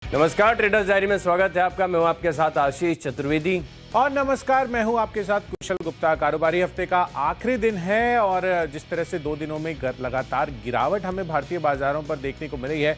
नमस्कार, traders diary में स्वागत है आपका। मैं हूं आपके साथ आशीष चतुर्वेदी। और नमस्कार, मैं हूं आपके साथ कुशल गुप्ता। कारोबारी हफ्ते का आखिरी दिन है और जिस तरह से 2 दिनों में लगातार गिरावट हमें भारतीय बाजारों पर देखने को मिल रही है,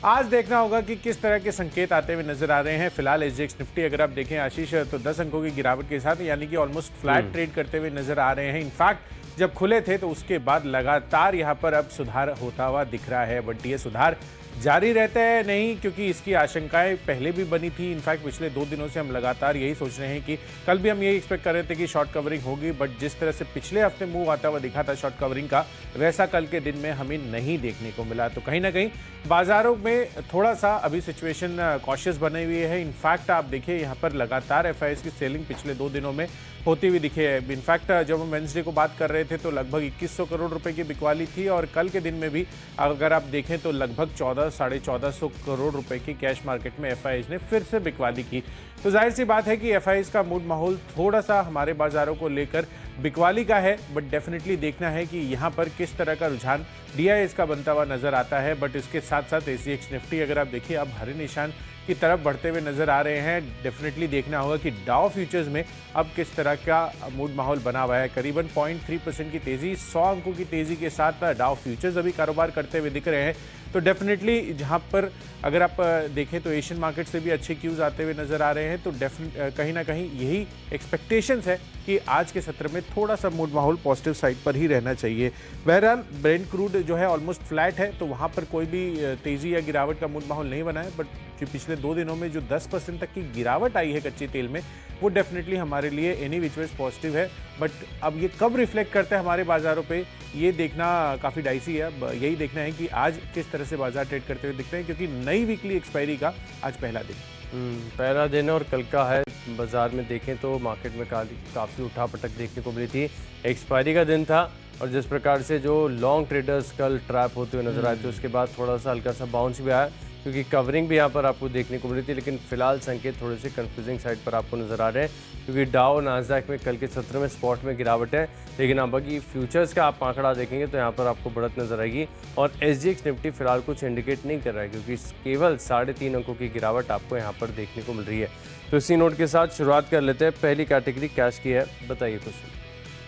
आज देखना होगा कि किस तरह के संकेत आते हुए नजर आ रहे हैं। फिलहाल एसजीएक्स निफ्टी अगर आप देखें आशीष, तो 10 अंकों की गिरावट के साथ यानी कि ऑलमोस्ट फ्लैट ट्रेड करते हुए नजर आ रहे हैं। इनफैक्ट जब खुले थे तो उसके बाद लगातार यहाँ पर अब सुधार होता हुआ दिख रहा है, बट ये सुधार जारी रहता है नहीं, क्योंकि इसकी आशंकाएं पहले भी बनी थी। इनफैक्ट पिछले 2 दिनों से हम लगातार यही सोच रहे हैं कि कल भी हम यही एक्सपेक्ट कर रहे थे कि शॉर्ट कवरिंग होगी, बट जिस तरह से पिछले हफ्ते मूव आता हुआ दिखा था शॉर्ट कवरिंग का, वैसा कल के दिन में हमें नहीं देखने को मिला। तो कहीं ना कहीं बाजारों में थोड़ा सा अभी सिचुएशन कॉशियस बनी हुई है। इनफैक्ट आप देखिए यहाँ पर लगातार एफआईएस की सेलिंग पिछले 2 दिनों में होती हुई दिखे है। इनफैक्ट जब हम वेंसडे को बात कर रहे थे तो लगभग 2100 करोड़ रुपए की बिकवाली थी, और कल के दिन में भी अगर आप देखें तो लगभग 1400-1450 करोड़ रुपए की कैश मार्केट में एफआईएस ने फिर से बिकवाली की। तो जाहिर सी बात है कि एफआईएस का मूड माहौल थोड़ा सा हमारे बाजारों को लेकर बिकवाली का है, बट डेफिनेटली देखना है कि यहाँ पर किस तरह का रुझान डीआईएस का बनता हुआ नजर आता है। बट इसके साथ साथ एसजीएक्स निफ्टी अगर आप देखिए अब हरे निशान की तरफ बढ़ते हुए नजर आ रहे हैं। डेफिनेटली देखना होगा कि डाउ फ्यूचर्स में अब किस तरह का मूड माहौल बना हुआ है। करीबन 0.3% की तेजी, 100 अंकों की तेजी के साथ डाउ फ्यूचर्स अभी कारोबार करते हुए दिख रहे हैं। तो डेफिनेटली जहां पर अगर आप देखें तो एशियन मार्केट से भी अच्छे क्यूज आते हुए नजर आ रहे हैं। तो कहीं ना कहीं यही एक्सपेक्टेशंस है कि आज के सत्र में थोड़ा सा मूड माहौल पॉजिटिव साइड पर ही रहना चाहिए। बहरहाल ब्रेंट क्रूड जो है ऑलमोस्ट फ्लैट है, तो वहां पर कोई भी तेजी या गिरावट का मूड माहौल नहीं बना है। बट जो पिछले 2 दिनों में जो 10% तक की गिरावट आई है कच्चे तेल में, वो डेफिनेटली हमारे लिए एनी विच वेज पॉजिटिव है। बट अब ये कब रिफ्लेक्ट करता है हमारे बाजारों पे, ये देखना काफ़ी डाइसी है। अब यही देखना है कि आज किस तरह से बाजार ट्रेड करते हुए दिखते हैं, क्योंकि नई वीकली एक्सपायरी का आज पहला दिन पहला दिन और कल का है। बाजार में देखें तो मार्केट में काफ़ी उठापटक देखने को मिली थी। एक्सपायरी का दिन था और जिस प्रकार से जो लॉन्ग ट्रेडर्स कल ट्रैप होते हुए नजर आए थे, उसके बाद थोड़ा सा हल्का सा बाउंस भी आया, क्योंकि कवरिंग भी यहाँ पर आपको देखने को मिली थी। लेकिन फिलहाल संकेत थोड़े से कंफ्यूजिंग साइड पर आपको नजर आ रहे हैं, क्योंकि डाउ नास्डैक में कल के सत्र में स्पॉट में गिरावट है, लेकिन अब बाकी फ्यूचर्स का आप आंकड़ा देखेंगे तो यहाँ पर आपको बढ़त नजर आएगी। और एसजीएक्स निफ्टी फिलहाल कुछ इंडिकेट नहीं कर रहा है, क्योंकि केवल 3.5 अंकों की गिरावट आपको यहाँ पर देखने को मिल रही है। तो इसी नोट के साथ शुरुआत कर लेते हैं। पहली कैटेगरी कैश की है, बताइए कुछ।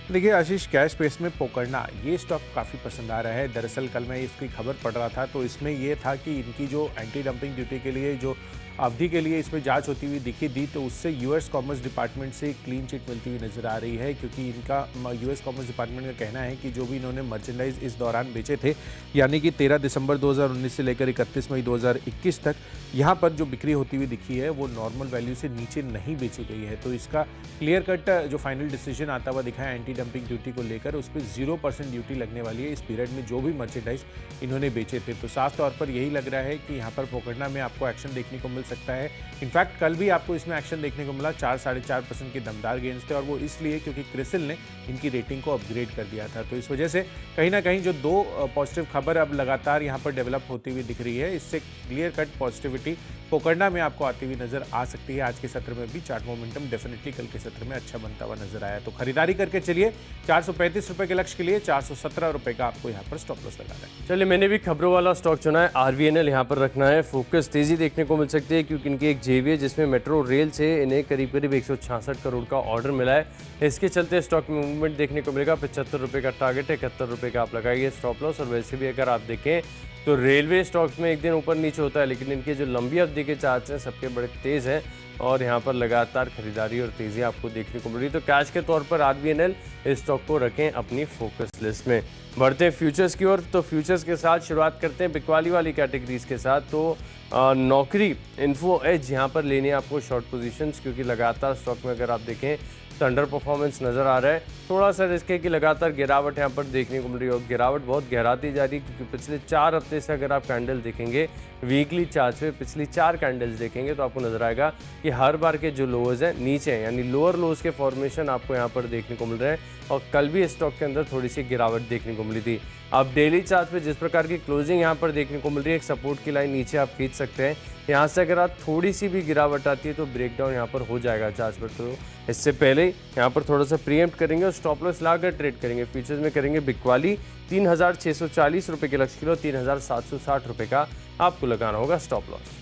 देखिए आशीष, कैश स्पेस में पोकरना ये स्टॉक काफ़ी पसंद आ रहा है। दरअसल कल मैं इसकी खबर पढ़ रहा था तो इसमें ये था कि इनकी जो एंटी डंपिंग ड्यूटी के लिए जो अवधि के लिए इसमें जांच होती हुई दिखी दी, तो उससे यूएस कॉमर्स डिपार्टमेंट से क्लीन चिट मिलती हुई नजर आ रही है। क्योंकि इनका यूएस कॉमर्स डिपार्टमेंट का कहना है कि जो भी इन्होंने मर्चेंडाइज इस दौरान बेचे थे, यानी कि 13 दिसंबर 2019 से लेकर 31 मई 2021 तक यहाँ पर जो बिक्री होती हुई दिखी है वो नॉर्मल वैल्यू से नीचे नहीं बेची गई है। तो इसका क्लियर कट जो फाइनल डिसीजन आता हुआ दिखा है एंटी डंपिंग ड्यूटी को लेकर, उस पर 0% ड्यूटी लगने वाली है इस पीरियड में जो भी मर्चेंडाइज इन्होंने बेचे थे। तो साफ तौर पर यही लग रहा है कि यहाँ पर पोकरना में आपको एक्शन देखने को मिल सकता है। इनफैक्ट कल भी आपको इसमें एक्शन देखने को मिला, 4-4.5% के दमदार गेंस थे, और वो इसलिए क्योंकि क्रिसिल ने इनकी रेटिंग को अपग्रेड कर दिया था। तो इस वजह से कहीं ना कहीं जो 2 पॉजिटिव खबर अब लगातार यहाँ पर डेवलप होती हुई दिख रही है, इससे क्लियर कट पॉजिटिविटी पोकरना में आपको आती हुई नजर आ सकती है। आज के सत्र में भी चार्ट मोमेंटम डेफिनेटली कल के सत्र में अच्छा बनता हुआ नजर आया। तो खरीदारी करके चलिए। 435 रुपए के लक्ष्य के लिए 417 रुपए का आपको यहाँ पर स्टॉप लॉस लगाना है। चलिए, मैंने भी खबरों वाला स्टॉक चुना है। आरवीएनएल यहाँ पर रखना है। फोकस तेजी देखने को मिल सकती है, क्योंकि इनकी एक जेवी है जिसमें मेट्रो रेल से इन्हें करीब 166 करोड़ का ऑर्डर मिला है। इसके चलते स्टॉक में मूवमेंट देखने को मिलेगा। 75 रुपये का टारगेट है, 71 रुपये का आप लगाइए स्टॉप लॉस। और वैसे भी अगर आप देखें तो रेलवे स्टॉक्स में एक दिन ऊपर नीचे होता है, लेकिन इनके जो लंबी अवधि के चार्ट्स हैं सबके बड़े तेज़ हैं और यहाँ पर लगातार खरीदारी और तेज़ी आपको देखने को मिल रही है। तो कैश के तौर पर आरबीएनएल इस स्टॉक को रखें अपनी फोकस लिस्ट में। बढ़ते हैं फ्यूचर्स की ओर। तो फ्यूचर्स के साथ शुरुआत करते हैं बिकवाली वाली कैटेगरीज के साथ। तो नौकरी, इन्फो एज यहाँ पर लेनी है आपको शॉर्ट पोजीशंस, क्योंकि लगातार स्टॉक में अगर आप देखें तो अंडर परफॉर्मेंस नज़र आ रहा है। थोड़ा सा रिस्क है कि लगातार गिरावट यहाँ पर देखने को मिल रही है, और गिरावट बहुत गहराती जा रही है, क्योंकि पिछले 4 हफ्ते से अगर आप कैंडल देखेंगे वीकली चार्ट पे, पिछली 4 कैंडल्स देखेंगे तो आपको नजर आएगा कि हर बार के जो लोअर्स हैं नीचे हैं, यानी लोअर लोज के फॉर्मेशन आपको यहाँ पर देखने को मिल रहे हैं। और कल भी स्टॉक के अंदर थोड़ी सी गिरावट देखने को मिली थी। अब डेली चार्ट पे जिस प्रकार की क्लोजिंग यहाँ पर देखने को मिल रही है, एक सपोर्ट की लाइन नीचे आप खींच सकते हैं। यहाँ से अगर आप थोड़ी सी भी गिरावट आती है तो ब्रेकडाउन यहाँ पर हो जाएगा चार्ट पर। तो इससे पहले यहाँ पर थोड़ा सा प्रीएम्प्ट करेंगे और स्टॉप लॉस लाकर ट्रेड करेंगे। फ्यूचर्स में करेंगे बिकवाली 3640 रुपये के लक्ष्य किलो, 3760 रुपये का आपको लगाना होगा स्टॉप लॉस।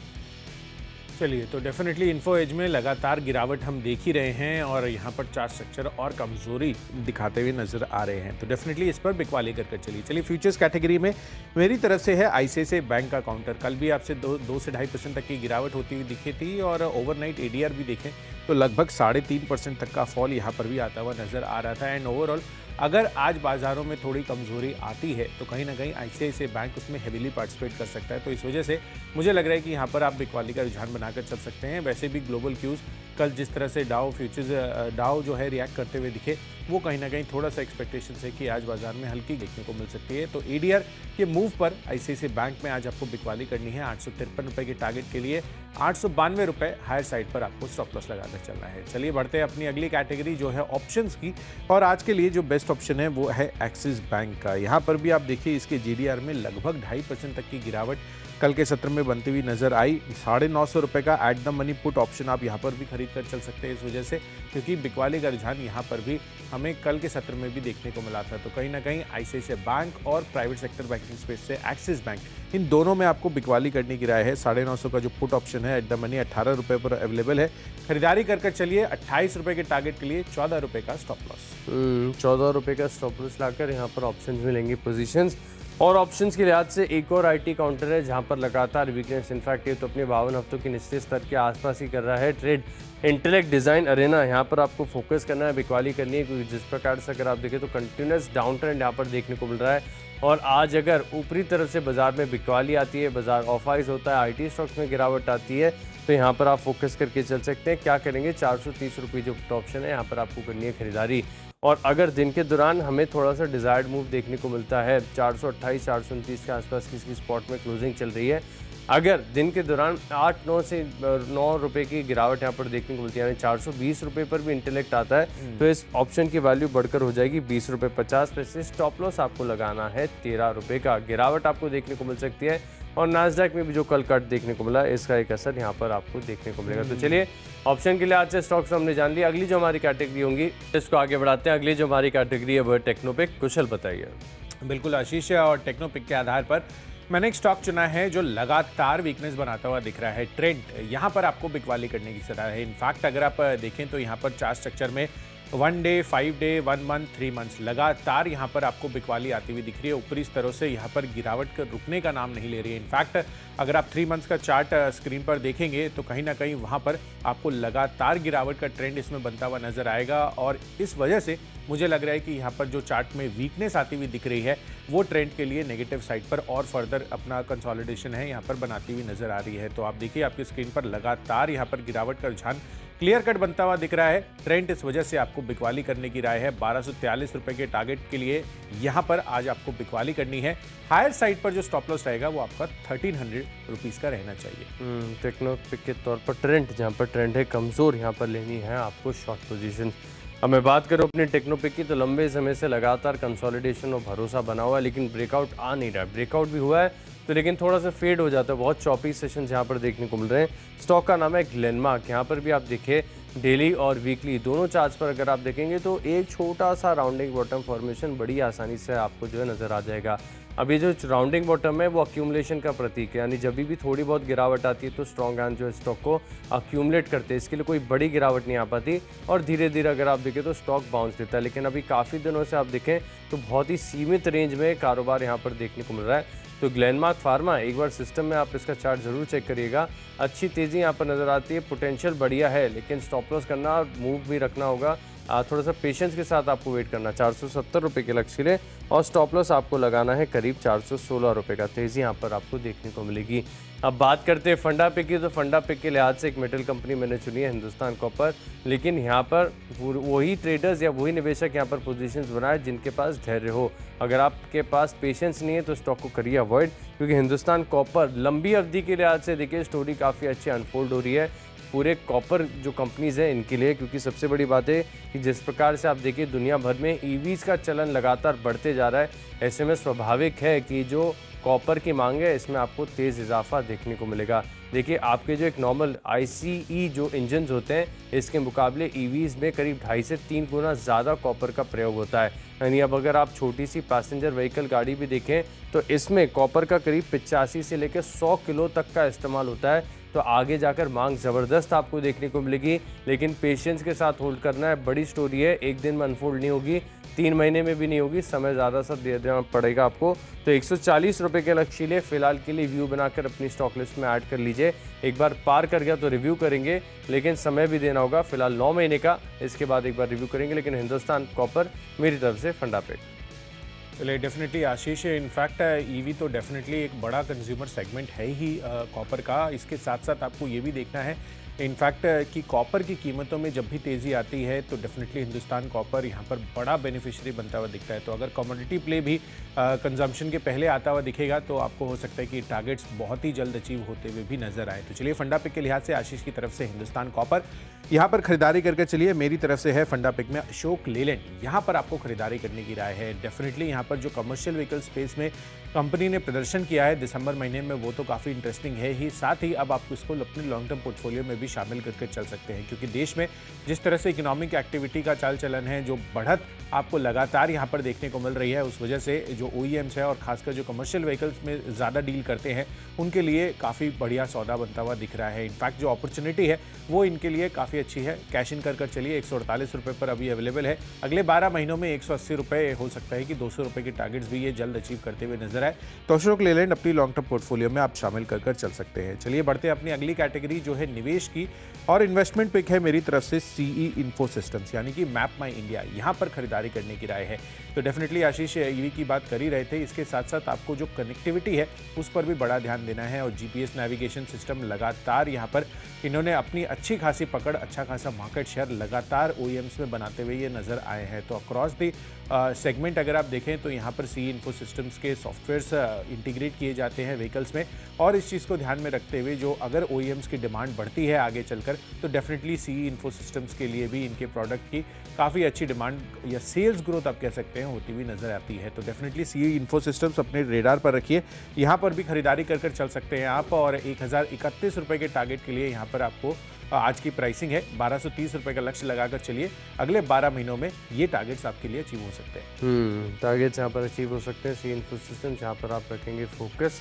चलिए, तो डेफिनेटली इन्फो एज में लगातार गिरावट हम देख ही रहे हैं और यहाँ पर चार्ट स्ट्रक्चर और कमजोरी दिखाते हुए नजर आ रहे हैं, तो डेफिनेटली इस पर बिकवाली कर चलिए। चलिए फ्यूचर्स कैटेगरी में मेरी तरफ से है आईसीआईसीआई बैंक का काउंटर। कल भी आपसे 2 से 2.5% तक की गिरावट होती हुई दिखी थी और ओवरनाइट एडीआर भी देखें तो लगभग 3.5% तक का फॉल यहाँ पर भी आता हुआ नजर आ रहा था। एंड ओवरऑल अगर आज बाजारों में थोड़ी कमजोरी आती है तो कहीं ना कहीं आईसीआईसीआई बैंक उसमें हेवीली पार्टिसिपेट कर सकता है, तो इस वजह से मुझे लग रहा है कि यहाँ पर आप बिकवाली का रुझान बनाकर चल सकते हैं। वैसे भी ग्लोबल क्यूज कल जिस तरह से डाउ जो है रिएक्ट करते हुए दिखे, वो कहीं ना कहीं थोड़ा सा एक्सपेक्टेशन है कि आज बाजार में हल्की देखने को मिल सकती है। तो एडीआर के मूव पर आईसीआईसीआई बैंक में आज आपको बिकवाली करनी है। 853 रुपए के टारगेट के लिए 892 रुपए हायर साइड पर आपको स्टॉप लॉस लगाकर चलना है। चलिए बढ़ते हैं अपनी अगली कैटेगरी जो है ऑप्शंस की, और आज के लिए जो बेस्ट ऑप्शन है वो है एक्सिस बैंक का। यहाँ पर भी आप देखिए इसके जीडीआर में लगभग 2.5% तक की गिरावट कल के सत्र में बनती हुई नजर आई। 950 रुपए का at the money put option आप यहाँ पर भी खरीद कर चल सकते हैं इस वजह से, क्योंकि बिकवाली का रुझान यहाँ पर भी हमें कल के सत्र में भी देखने को मिला था। तो कहीं ना कहीं आईसीआईसीआई बैंक और प्राइवेट सेक्टर बैंकिंग स्पेस से एक्सिस बैंक, इन दोनों में आपको बिकवाली करने की राय है। 950 का जो पुट ऑप्शन है एट द मनी 18 रुपए पर अवेलेबल है, खरीदारी कर चलिए। 28 रुपए के टारगेट के लिए 14 रुपए का स्टॉप लॉस। 14 रुपए का स्टॉप लॉस लाकर यहाँ पर ऑप्शन मिलेंगे पोजीशंस। और ऑप्शंस के लिहाज से एक और आईटी काउंटर है जहां पर लगातार वीकनेस, इनफैक्ट ये तो अपने 52 हफ्तों की निचले स्तर के आसपास ही कर रहा है ट्रेड। इंटेलेक्ट डिज़ाइन अरेना, यहाँ पर आपको फोकस करना है, बिकवाली करनी है, क्योंकि जिस प्रकार से अगर आप देखें तो कंटिन्यूस डाउन ट्रेंड यहाँ पर देखने को मिल रहा है। और आज अगर ऊपरी तरफ से बाजार में बिकवाली आती है, बाजार ऑफाइज होता है, आईटी स्टॉक्स में गिरावट आती है, तो यहाँ पर आप फोकस करके चल सकते हैं। क्या करेंगे, 430 रुपये जो ऑप्शन है यहाँ पर आपको करनी है खरीदारी। और अगर दिन के दौरान हमें थोड़ा सा डिज़ायर्ड मूव देखने को मिलता है, 428 429 के आसपास किसी स्पॉट में क्लोजिंग चल रही है, अगर दिन के दौरान 8-9 से 9 रुपए की गिरावट यहाँ पर देखने को मिलती है, यानी 420 रुपए पर भी इंटेलेक्ट आता है, तो इस ऑप्शन की वैल्यू बढ़कर हो जाएगी 20 रुपये 50 पैसे। स्टॉप लॉस आपको लगाना है 13 रुपये का। गिरावट आपको देखने को मिल सकती है। और नास्डैक में भी जो कल कट देखने को मिला, इसका एक असर यहाँ पर आपको देखने को मिलेगा। तो चलिए ऑप्शन के लिए आज से स्टॉक्स हमने जान लिया। अगली जो हमारी कैटेगरी होंगी इसको आगे बढ़ाते हैं। अगली जो हमारी कैटेगरी है वो है टेक्नोपिक। कुशल बताइए। बिल्कुल आशीष, और टेक्नोपिक के आधार पर मैंने एक स्टॉक चुना है जो लगातार वीकनेस बनाता हुआ दिख रहा है। ट्रेंड यहाँ पर आपको बिकवाली करने की सलाह है। इनफैक्ट अगर आप देखें तो यहाँ पर चार्ट स्ट्रक्चर में 1 डे, 5 डे, 1 मंथ, 3 मंथ्स लगातार यहाँ पर आपको बिकवाली आती हुई दिख रही है। ऊपरी स्तरों से यहाँ पर गिरावट रुकने का नाम नहीं ले रही है। इनफैक्ट अगर आप 3 मंथ्स का चार्ट स्क्रीन पर देखेंगे तो कहीं ना कहीं वहाँ पर आपको लगातार गिरावट का ट्रेंड इसमें बनता हुआ नजर आएगा। और इस वजह से मुझे लग रहा है कि यहाँ पर जो चार्ट में वीकनेस आती हुई दिख रही है वो ट्रेंड के लिए नेगेटिव साइड पर और फर्दर अपना कंसोलिडेशन है यहाँ पर बनाती हुई नजर आ रही है। तो आप देखिए आपकी स्क्रीन पर लगातार यहाँ पर गिरावट का रुझान क्लियर कट बनता हुआ दिख रहा है। ट्रेंड इस वजह से आपको बिकवाली करने की राय है। 1243 रुपए के टारगेट के लिए यहाँ पर आज आपको बिकवाली करनी है। हायर साइड पर जो स्टॉप लॉस रहेगा वो आपका 1300 रुपीज़ का रहना चाहिए। टेक्नोपिक के तौर पर ट्रेंड, जहाँ पर ट्रेंड है कमज़ोर, यहाँ पर लेनी है आपको शॉर्ट पोजीशन। अब मैं बात करूँ अपने टेक्नोपिक की, तो लंबे समय से लगातार कंसोलिडेशन और भरोसा बना हुआ है, लेकिन ब्रेकआउट आ नहीं रहा है। ब्रेकआउट भी हुआ है तो लेकिन थोड़ा सा फेड हो जाता है। बहुत चॉपी सेशन यहाँ पर देखने को मिल रहे हैं। स्टॉक का नाम है ग्लेनमार्क। यहाँ पर भी आप देखिए डेली और वीकली दोनों चार्ट्स पर अगर आप देखेंगे तो एक छोटा सा राउंडिंग बॉटम फॉर्मेशन बड़ी आसानी से आपको जो है नज़र आ जाएगा। अभी जो राउंडिंग बॉटम है वो अक्यूमुलेशन का प्रतीक है, यानी जब भी थोड़ी बहुत गिरावट आती है तो स्ट्रॉन्ग हैंड जो है स्टॉक को अक्यूमुलेट करते हैं। इसके लिए कोई बड़ी गिरावट नहीं आ पाती और धीरे धीरे अगर आप देखें तो स्टॉक बाउंस देता है। लेकिन अभी काफ़ी दिनों से आप देखें तो बहुत ही सीमित रेंज में कारोबार यहाँ पर देखने को मिल रहा है। तो ग्लेनमार्क फार्मा, एक बार सिस्टम में आप इसका चार्ट ज़रूर चेक करिएगा। अच्छी तेज़ी यहाँ पर नज़र आती है, पोटेंशियल बढ़िया है, लेकिन स्टॉप लॉस करना और मूव भी रखना होगा। थोड़ा सा पेशेंस के साथ आपको वेट करना। 470 रुपये के लक्ष्य ले और स्टॉप लॉस आपको लगाना है करीब 416 रुपये का। तेज़ी यहाँ पर आपको देखने को मिलेगी। अब बात करते हैं फंडा पिक की, तो फंडा पिक के लिहाज से एक मेटल कंपनी मैंने चुनी है, हिंदुस्तान कॉपर। लेकिन यहाँ पर वही ट्रेडर्स या वही निवेशक यहाँ पर पोजीशंस बनाए जिनके पास धैर्य हो। अगर आपके पास पेशेंस नहीं है तो स्टॉक को करिए अवॉइड, क्योंकि हिंदुस्तान कॉपर लंबी अवधि के लिहाज से देखिए स्टोरी काफ़ी अच्छी अनफोल्ड हो रही है पूरे कॉपर जो कंपनीज़ हैं इनके लिए। क्योंकि सबसे बड़ी बात है कि जिस प्रकार से आप देखिए दुनिया भर में ईवीज़ का चलन लगातार बढ़ते जा रहा है, ऐसे में स्वाभाविक है कि जो कॉपर की मांग है इसमें आपको तेज़ इजाफा देखने को मिलेगा। देखिए आपके जो एक नॉर्मल ICE जो इंजन होते हैं इसके मुकाबले EVs में करीब 2.5 से 3 गुना ज़्यादा कॉपर का प्रयोग होता है। यानी अब अगर आप छोटी सी पैसेंजर व्हीकल गाड़ी भी देखें तो इसमें कॉपर का करीब 85 से लेकर 100 किलो तक का इस्तेमाल होता है। तो आगे जाकर मांग ज़बरदस्त आपको देखने को मिलेगी, लेकिन पेशेंस के साथ होल्ड करना है। बड़ी स्टोरी है, एक दिन में अनफोल्ड नहीं होगी, 3 महीने में भी नहीं होगी, समय ज़्यादा सा दे देना पड़ेगा आपको। तो 140 रुपये के लक्ष्य लिए फिलहाल के लिए व्यू बनाकर अपनी स्टॉक लिस्ट में ऐड कर लीजिए। एक बार पार कर गया तो रिव्यू करेंगे, लेकिन समय भी देना होगा, फिलहाल 9 महीने का, इसके बाद एक बार रिव्यू करेंगे। लेकिन हिंदुस्तान कॉपर मेरी तरफ से फंडा पे। चलिए डेफिनेटली आशीष, इनफैक्ट ईवी तो डेफिनेटली एक बड़ा कंज्यूमर सेगमेंट है ही कॉपर का। इसके साथ साथ आपको ये भी देखना है इनफैक्ट कि कॉपर की कीमतों में जब भी तेज़ी आती है तो डेफिनेटली हिंदुस्तान कॉपर यहाँ पर बड़ा बेनिफिशियरी बनता हुआ दिखता है। तो अगर कमोडिटी प्ले भी कंजम्पशन के पहले आता हुआ दिखेगा तो आपको हो सकता है कि टारगेट्स बहुत ही जल्द अचीव होते हुए भी नजर आए। तो चलिए फंडा पिक के लिहाज से आशीष की तरफ से हिंदुस्तान कॉपर यहाँ पर खरीदारी करके चलिए। मेरी तरफ से है फंडा पिक में अशोक लेलैंड, यहाँ पर आपको खरीदारी करने की राय है। डेफिनेटली यहाँ पर जो कमर्शियल व्हीकल स्पेस में कंपनी ने प्रदर्शन किया है दिसंबर महीने में वो तो काफ़ी इंटरेस्टिंग है ही, साथ ही अब आपको इसको अपने लॉन्ग टर्म पोर्टफोलियो में भी शामिल करके चल सकते हैं। क्योंकि देश में जिस तरह से इकोनॉमिक एक्टिविटी का चाल चलन है, जो बढ़त आपको लगातार यहाँ पर देखने को मिल रही है, उस वजह से जो OEMs है और खासकर जो कमर्शियल व्हीकल्स में ज़्यादा डील करते हैं उनके लिए काफ़ी बढ़िया सौदा बनता हुआ दिख रहा है। इनफैक्ट जो अपॉर्चुनिटी है वो इनके लिए काफ़ी अच्छी है। कैश इन कर चलिए, 148 रुपये पर अभी अवेलेबल है। अगले 12 महीनों में 180 रुपये हो सकता है कि 200 रुपये के टारगेट्स भी ये जल्द अचीव करते हुए नजर आए। तो अशोक लेलैंड अपनी लॉन्ग टर्म पोर्टफोलियो में आप शामिल कर चल सकते हैं। चलिए बढ़ते हैं अपनी अगली कैटेगरी जो है निवेश की, और इन्वेस्टमेंट पिक है मेरी तरफ से CE इन्फो सिस्टम्स यानी कि मैप माई इंडिया, यहाँ पर खरीदारी करने की राय है। तो डेफिनेटली आशीष EV की बात कर ही रहे थे, इसके साथ साथ आपको जो कनेक्टिविटी है उस पर भी बड़ा ध्यान देना है। और GPS नेविगेशन सिस्टम लगातार यहाँ पर इन्होंने अपनी अच्छी खासी पकड़, अच्छा खासा मार्केट शेयर लगातार OEMs में बनाते हुए ये नज़र आए हैं। तो अक्रॉस द सेगमेंट अगर आप देखें तो यहाँ पर CE इन्फो सिस्टम्स के सॉफ्टवेयर्स इंटीग्रेट किए जाते हैं व्हीकल्स में, और इस चीज़ को ध्यान में रखते हुए जो अगर OEMs की डिमांड बढ़ती है आगे चलकर तो डेफिनेटली CE इन्फो सिस्टम्स के लिए भी इनके प्रोडक्ट की काफ़ी अच्छी डिमांड या सेल्स ग्रोथ आप कह सकते हैं होती हुई नजर आती है। तो डेफिनेटली CE इन्फो सिस्टम्स अपने रेडार पर रखिए, यहाँ पर भी खरीदारी कर चल सकते हैं आप। और 1031 रुपये के टारगेट के लिए यहाँ पर आपको आज की प्राइसिंग है 1230 रुपये का लक्ष्य लगाकर चलिए। अगले 12 महीनों में ये टारगेट्स आपके लिए अचीव हो सकते हैं। टारगेट्स यहाँ पर अचीव हो सकते हैं। CE इन्फो सिस्टम्स यहाँ पर आप रखेंगे फोकस।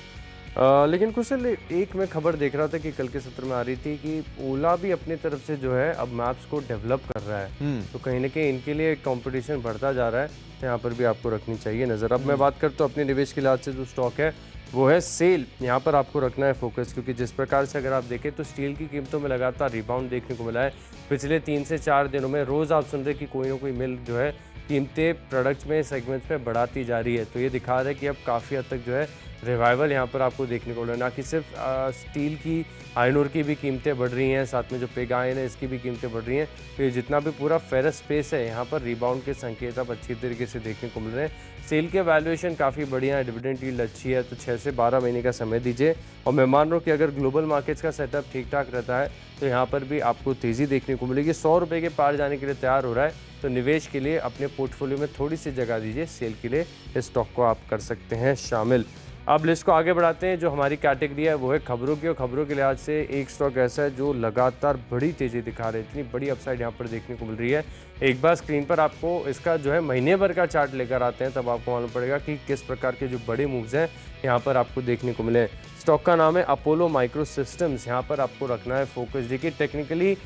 लेकिन कुशल, एक मैं खबर देख रहा था कि कल के सत्र में आ रही थी कि ओला भी अपनी तरफ से जो है अब मैप्स को डेवलप कर रहा है। तो कहीं ना कहीं इनके लिए कंपटीशन बढ़ता जा रहा है, तो यहाँ पर भी आपको रखनी चाहिए नज़र। अब मैं बात करता हूँ अपने निवेश के लिहाज से जो स्टॉक है वो है सेल, यहाँ पर आपको रखना है फोकस। क्योंकि जिस प्रकार से अगर आप देखें तो स्टील की कीमतों में लगातार रिबाउंड देखने को मिला है। पिछले 3 से 4 दिनों में रोज़ आप सुन रहे कि कोई ना कोई मिल जो है कीमतें प्रोडक्ट्स में, सेगमेंट्स में बढ़ाती जा रही है। तो ये दिखा रहा है कि अब काफ़ी हद तक जो है रिवाइवल यहाँ पर आपको देखने को मिला। ना कि सिर्फ स्टील की, आयरन ओर की भी कीमतें बढ़ रही हैं, साथ में जो पिग आयरन है इसकी भी कीमतें बढ़ रही हैं। तो ये जितना भी पूरा फेरस स्पेस है यहाँ पर रिबाउंड के संकेत अब अच्छी तरीके से देखने को मिल रहे हैं। सेल के वैल्यूएशन काफ़ी बढ़िया है, डिविडेंड यील्ड अच्छी है, तो 6 से 12 महीने का समय दीजिए। और मैं मान रहा हूँ कि अगर ग्लोबल मार्केट्स का सेटअप ठीक ठाक रहता है तो यहाँ पर भी आपको तेज़ी देखने को मिलेगी। 100 रुपये के पार जाने के लिए तैयार हो रहा है, तो निवेश के लिए अपने पोर्टफोलियो में थोड़ी सी जगह दीजिए। सेल के लिए इस स्टॉक को आप कर सकते हैं शामिल। अब लिस्ट को आगे बढ़ाते हैं। जो हमारी कैटेगरी है वो है खबरों की, और खबरों के लिहाज से एक स्टॉक ऐसा है जो लगातार बड़ी तेज़ी दिखा रहा है, इतनी बड़ी अपसाइड यहाँ पर देखने को मिल रही है। एक बार स्क्रीन पर आपको इसका जो है महीने भर का चार्ट लेकर आते हैं, तब आपको मालूम पड़ेगा कि किस प्रकार के जो बड़े मूव्स हैं यहाँ पर आपको देखने को मिले। स्टॉक का नाम है अपोलो माइक्रो सिस्टम्स, यहाँ पर आपको रखना है फोकस। देखिए टेक्निकली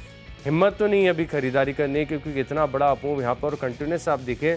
हिम्मत तो नहीं है अभी खरीदारी करने की, क्योंकि इतना बड़ा अपोव यहाँ पर कंटिन्यूस आप देखें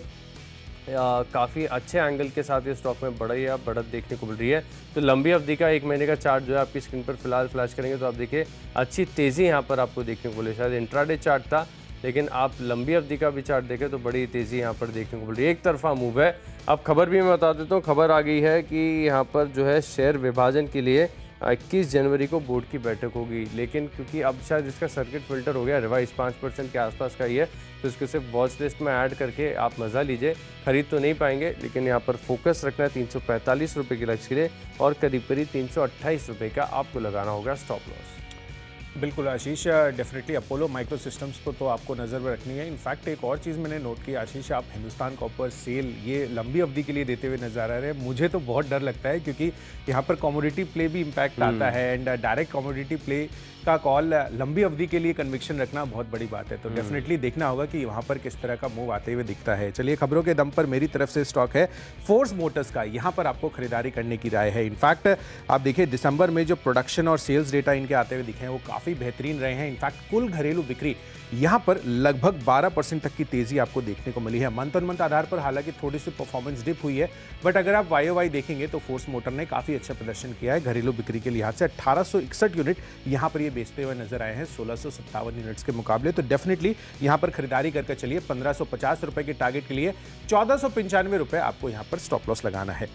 काफ़ी अच्छे एंगल के साथ ये स्टॉक में बढ़त देखने को मिल रही है। तो लंबी अवधि का 1 महीने का चार्ट जो है आपकी स्क्रीन पर फिलहाल फ्लैश करेंगे तो आप देखिए अच्छी तेज़ी यहाँ पर आपको देखने को मिले। शायद इंट्राडे चार्ट था, लेकिन आप लंबी अवधि का भी चार्ट देखें तो बड़ी तेज़ी यहाँ पर देखने को मिल रही है। एक तरफा मूव है। अब खबर भी मैं बता देता हूँ, खबर आ गई है कि यहाँ पर जो है शेयर विभाजन के लिए 21 जनवरी को बोर्ड की बैठक होगी। लेकिन क्योंकि अब शायद इसका सर्किट फिल्टर हो गया, रिवाइज 5% के आसपास का ही है, तो इसको सिर्फ वॉच लिस्ट में ऐड करके आप मज़ा लीजिए। खरीद तो नहीं पाएंगे, लेकिन यहाँ पर फोकस रखना है 345 रुपये के लक्ष्य के लिए, और करीब 328 रुपये का आपको लगाना होगा स्टॉप लॉस। बिल्कुल आशीष, डेफिनेटली अपोलो माइक्रो सिस्टम्स को तो आपको नज़र में रखनी है। इनफैक्ट एक और चीज़ मैंने नोट की आशीष, आप हिंदुस्तान कॉपर सेल ये लंबी अवधि के लिए देते हुए नजर आ रहे हैं। मुझे तो बहुत डर लगता है क्योंकि यहाँ पर कमोडिटी प्ले भी इम्पैक्ट आता है एंड डायरेक्ट कमोडिटी प्ले का कॉल लंबी अवधि के लिए कन्विक्शन रखना बहुत बड़ी बात है। तो डेफिनेटली देखना होगा कि वहाँ पर किस तरह का मूव आते हुए दिखता है। चलिए, खबरों के दम पर मेरी तरफ से स्टॉक है फोर्स मोटर्स का, यहाँ पर आपको खरीदारी करने की राय है। इनफैक्ट आप देखिए दिसंबर में जो प्रोडक्शन और सेल्स डेटा इनके आते हुए दिखे हैं वो काफ़ी बेहतरीन रहे हैं। इनफैक्ट कुल घरेलू बिक्री यहाँ पर लगभग 12% तक की तेजी आपको देखने को मिली है। मंथ ऑन मंथ आधार पर हालांकि थोड़ी सी परफॉर्मेंस डिप हुई है, बट अगर आप वाई देखेंगे तो फोर्स मोटर ने काफ़ी अच्छा प्रदर्शन किया है। घरेलू बिक्री के लिहाज से 1861 यूनिट यहाँ पर ये बेचते हुए नजर आए हैं 1657 यूनिट्स के मुकाबले। तो डेफिनेटली यहाँ पर खरीदारी करके चलिए। 1550 रुपए के टारगेट के लिए 1495 रुपए आपको यहाँ पर स्टॉप लॉस लगाना है।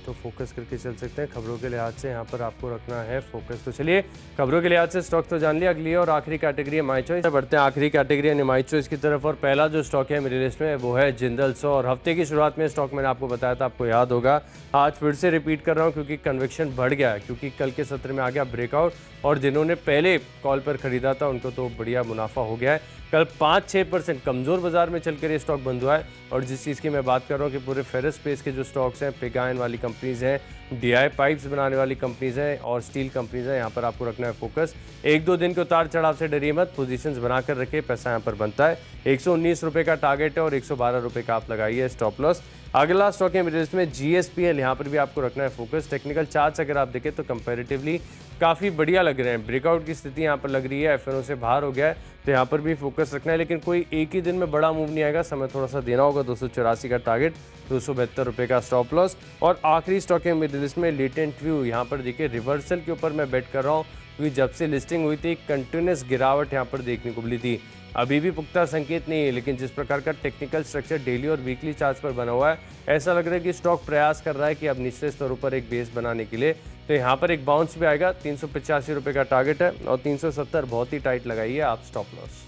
तो फोकस करके चल सकते हैं। खबरों के लिहाज से यहाँ पर आपको रखना है फोकस। तो चलिए, खबरों के लिहाज से स्टॉक तो जान लिया। अगली और आखिरी कैटेगरी है माई चॉइस। बढ़ते हैं आखिरी कैटेगरी यानी माई चॉइस की तरफ। और पहला जो स्टॉक है मेरी लिस्ट में वो है जिंदल सौ। और हफ्ते की शुरुआत में स्टॉक मैंने आपको बताया था, आपको याद होगा। आज फिर से रिपीट कर रहा हूँ क्योंकि कन्विक्शन बढ़ गया है, क्योंकि कल के सत्र में आ गया ब्रेकआउट और जिन्होंने पहले कॉल पर खरीदा था उनको तो बढ़िया मुनाफा हो गया है। कल 5-6% कमज़ोर बाजार में चलकर ये स्टॉक बंद हुआ है। और जिस चीज़ की मैं बात कर रहा हूँ कि पूरे फेरस स्पेस के जो स्टॉक्स हैं, पिगाइन वाली कंपनीज़ हैं, डीआई पाइप्स बनाने वाली कंपनीज़ हैं और स्टील कंपनीज़ हैं, यहाँ पर आपको रखना है फोकस। 1-2 दिन के उतार चढ़ाव से डरिए मत, पोजीशंस बनाकर रखिए, पैसा यहाँ पर बनता है। 119 रुपये का टारगेट है और 112 रुपये का आप लगाइए स्टॉप लॉस। अगला स्टॉक है मेरे लिस्ट में जीएसपीएल। यहाँ पर भी आपको रखना है फोकस। टेक्निकल चार्ट्स अगर आप देखें तो कंपैरेटिवली काफ़ी बढ़िया लग रहे हैं। ब्रेकआउट की स्थिति यहाँ पर लग रही है, एफएनओ से बाहर हो गया है, तो यहाँ पर भी फोकस रखना है। लेकिन कोई एक ही दिन में बड़ा मूव नहीं आएगा, समय थोड़ा सा देना होगा। 284 का टारगेट, 272 रुपये का स्टॉप लॉस। और आखिरी स्टॉक है मेरे लिस्ट में लेटेंट व्यू। यहाँ पर देखिए रिवर्सल के ऊपर मैं बेट कर रहा हूँ क्योंकि जब से लिस्टिंग हुई थी कंटिन्यूस गिरावट यहाँ पर देखने को मिली थी। अभी भी पुख्ता संकेत नहीं है, लेकिन जिस प्रकार का टेक्निकल स्ट्रक्चर डेली और वीकली चार्ट्स पर बना हुआ है, ऐसा लग रहा है कि स्टॉक प्रयास कर रहा है कि अब निचले स्तरों पर एक बेस बनाने के लिए। तो यहाँ पर एक बाउंस भी आएगा। 385 रुपये का टारगेट है और 370 बहुत ही टाइट लगाइए आप स्टॉप लॉस।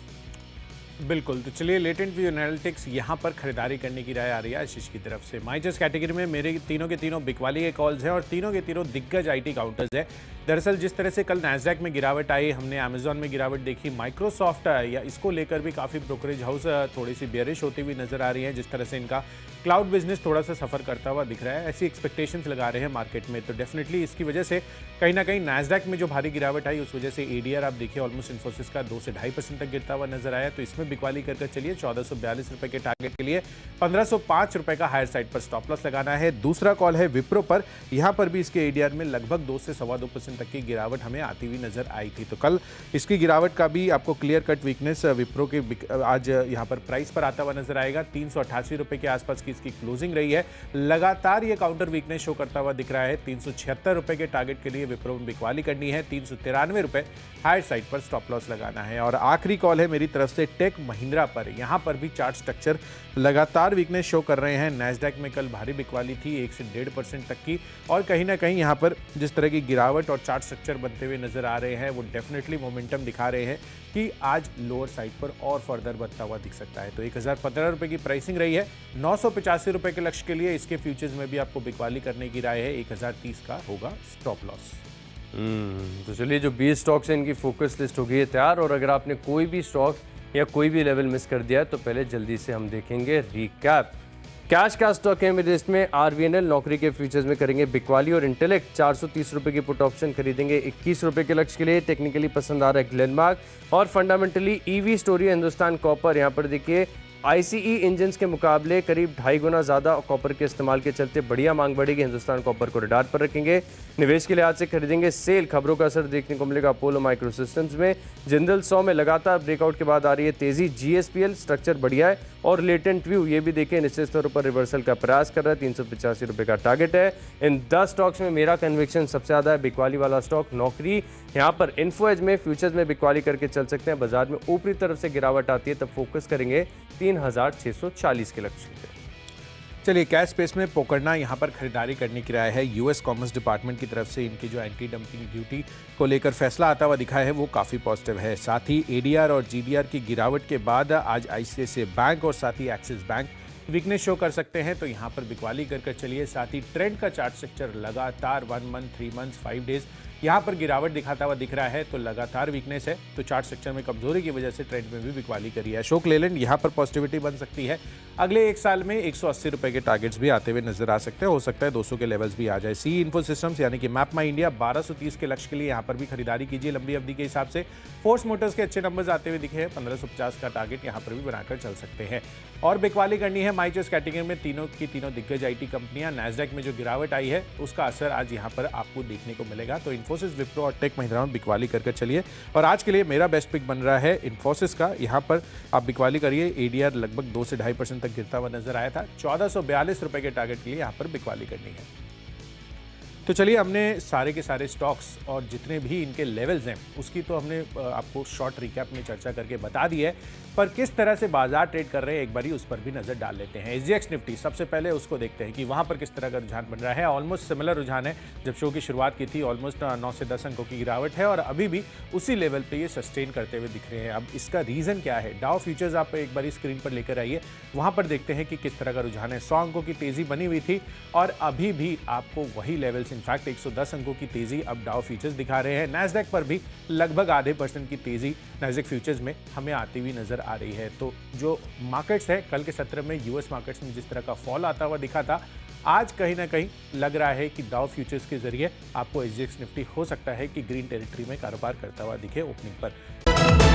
बिल्कुल, तो चलिए लेटेंट व्यू एनालिटिक्स यहाँ पर खरीदारी करने की राय आ रही है आशीष की तरफ से। माई चॉइस कैटेगरी में मेरे तीनों के तीनों बिकवाली के कॉल्स हैं और तीनों के तीनों दिग्गज आईटी काउंटर्स हैं। दरअसल जिस तरह से कल नैस्डैक में गिरावट आई, हमने अमेजॉन में गिरावट देखी, माइक्रोसॉफ्ट या इसको लेकर भी काफ़ी ब्रोकरेज हाउस थोड़ी सी बेयरिश होती हुई नजर आ रही है। जिस तरह से इनका क्लाउड बिजनेस थोड़ा सा सफ़र करता हुआ दिख रहा है, ऐसी एक्सपेक्टेशंस लगा रहे हैं मार्केट में। तो डेफिनेटली इसकी वजह से कहीं ना कहीं नैस्डैक में जो भारी गिरावट आई उस वजह से एडीआर आप देखिए ऑलमोस्ट इन्फोसिस का 2 से 2.5% तक गिरता हुआ नजर आया। तो इसमें बिकवाली कर चलिए। 1442 रुपए के टारगेट के लिए 1505 रुपए का हायर साइड पर स्टॉप लॉस लगाना है। दूसरा कॉल है विप्रो पर। यहां पर भी इसके एडीआर में लगभग 2 से 2.25% तक की गिरावट हमें आती हुई नजर आई थी। तो कल इसकी गिरावट का भी आपको क्लियर कट वीकनेस विप्रो के आज यहां पर प्राइस पर आता हुआ नजर आएगा। 388 रुपए के आसपास की इसकी क्लोजिंग रही है। लगातार ये काउंटर वीकनेस शो करता हुआ दिख रहा है। 376 रुपए के टारगेट के लिए विप्रो में बिकवाली करनी है। 393 रुपए हायर साइड पर स्टॉप लॉस लगाना है। और आखिरी कॉल है मेरी तरफ से टेक महिंद्रा पर। यहां पर भी चार्ट स्ट्रक्चर लगातार वीकनेस शो कर रहे हैं। नैस्डैक में कल भारी बिकवाली थी 1 से 1.5% तक की, और कहीं ना कहीं यहां पर जिस तरह की गिरावट और चार्ट स्ट्रक्चर बनते हुए नजर आ रहे हैं वो डेफिनेटली मोमेंटम दिखा रहे हैं कि आज लोअर साइड पर और फर्दर बनता हुआ दिख सकता है। तो 1015 रुपए की प्राइसिंग रही है। 985 रुपए के लक्ष्य के लिए इसके फ्यूचर्स में भी आपको बिकवाली करने की राय है। 1030 का होगा स्टॉप लॉस। तो चलिए, जो 20 स्टॉक्स हैं इनकी फोकस लिस्ट हो गई है तैयार। और अगर आपने कोई भी स्टॉक या कोई भी लेवल मिस कर दिया है तो पहले जल्दी से हम देखेंगे रिकैप। कैश का स्टॉक है मेरी लिस्ट में आरवीएनएल। नौकरी के फ्यूचर्स में करेंगे बिकवाली और इंटेलेक्ट। 430 रुपए की पुट ऑप्शन खरीदेंगे 21 रुपए के लक्ष्य के लिए। टेक्निकली पसंद आ रहा है ग्लेनमार्क और fundamentally EV story Hindustan copper. यहाँ पर देखिए आईसीई इंजन्स के मुकाबले करीब 2.5 गुना ज़्यादा कॉपर के इस्तेमाल के चलते बढ़िया मांग बढ़ेगी। हिंदुस्तान कॉपर को रडार पर रखेंगे। निवेश के लिहाज से खरीदेंगे सेल। खबरों का असर देखने को मिलेगा अपोलो माइक्रो सिस्टम्स में। जिंदल 100 में लगातार ब्रेकआउट के बाद आ रही है तेजी। जीएसपीएल स्ट्रक्चर बढ़िया है और लेटेंट व्यू ये भी देखें निश्चित तौर पर रिवर्सल का प्रयास कर रहा है। 385 रुपये का टारगेट है। इन 10 स्टॉक्स में मेरा कन्विक्शन सबसे ज़्यादा है बिकवाली वाला स्टॉक नौकरी। यहाँ पर इन्फो एज में फ्यूचर्स में बिकवाली करके चल सकते हैं। बाजार में ऊपरी तरफ से गिरावट आती है तब फोकस करेंगे 3640 के लक्ष्य पे। चलिए, कैश स्पेस में पोकरना यहाँ पर खरीदारी करने की राय है। यूएस कॉमर्स डिपार्टमेंट की तरफ से इनकी जो एंटी डंपिंग ड्यूटी को लेकर फैसला आता हुआ दिखा है वो काफ़ी पॉजिटिव है। साथ ही एडीआर और जीडीआर की गिरावट के बाद आज आईसीआईसीआई बैंक और साथ ही एक्सिस बैंक वीकनेस शो कर सकते हैं। तो यहाँ पर बिकवाली कर चलिए। साथ ही ट्रेंड का चार्ट स्ट्रक्चर लगातार 1 मंथ, 3 मंथ्स, 5 डेज यहाँ पर गिरावट दिखाता हुआ दिख रहा है, तो लगातार वीकनेस है, तो चार्ट स्ट्रक्चर में कमजोरी की वजह से ट्रेंड में भी बिकवाली करी है। अशोक लेलैंड यहाँ पर पॉजिटिविटी बन सकती है। अगले एक साल में 180 रुपए के टारगेट्स भी आते हुए नजर आ सकते हैं, हो सकता है 200 के लेवल्स भी आ जाए। सी इन्फो सिस्टम्स यानी कि मैप माई इंडिया 1230 के लक्ष्य के लिए यहाँ पर भी खरीदारी कीजिए लंबी अवधि के हिसाब से। फोर्स मोटर्स के अच्छे नंबर्स आते हुए दिखे हैं, 1550 का टारगेट यहाँ पर भी बनाकर चल सकते हैं। और बिकवाली करनी है माइचर्स कैटेगरी में तीनों की तीनों दिग्गज आईटी कंपनियां। नैस्डैक में जो गिरावट आई है उसका असर आज यहाँ पर आपको देखने को मिलेगा। तो इन्फोसिस, विप्रो और टेक महिंद्रा में बिकवाली करके चलिए। और आज के लिए मेरा बेस्ट पिक बन रहा है इन्फोसिस का। यहाँ पर आप बिकवाली करिए। एडीआर लगभग 2 से 2.5% तक गिरता हुआ नजर आया था। 1442 रुपए के टारगेट के लिए यहाँ पर बिकवाली करनी है। तो चलिए, हमने सारे के सारे स्टॉक्स और जितने भी इनके लेवल्स हैं उसकी तो हमने आपको शॉर्ट रिकैप में चर्चा करके बता दी है, पर किस तरह से बाजार ट्रेड कर रहे हैं एक बारी उस पर भी नजर डाल लेते हैं। एसजीएक्स निफ्टी सबसे पहले उसको देखते हैं कि वहां पर किस तरह का रुझान बन रहा है। ऑलमोस्ट सिमिलर रुझान है जब शो की शुरुआत की थी। ऑलमोस्ट 9 से 10 अंकों की गिरावट है और अभी भी उसी लेवल पे ये सस्टेन करते हुए दिख रहे हैं। अब इसका रीजन क्या है? डाउ फ्यूचर्स आप एक बारी स्क्रीन पर लेकर आइए, वहां पर देखते हैं कि किस तरह का रुझान है। 100 अंकों की तेजी बनी हुई थी और अभी भी आपको वही लेवल्स, इनफैक्ट 110 अंकों की तेजी अब डाउ फ्यूचर्स दिखा रहे हैं। नैस्डैक पर भी लगभग आधे % की तेजी नैस्डैक फ्यूचर्स में हमें आती हुई नजर आ रही है। तो जो मार्केट्स है, कल के सत्र में यूएस मार्केट्स में जिस तरह का फॉल आता हुआ दिखा था, आज कहीं ना कहीं लग रहा है कि डाउ फ्यूचर्स के जरिए आपको एसजीएक्स निफ्टी हो सकता है कि ग्रीन टेरिटरी में कारोबार करता हुआ दिखे ओपनिंग पर।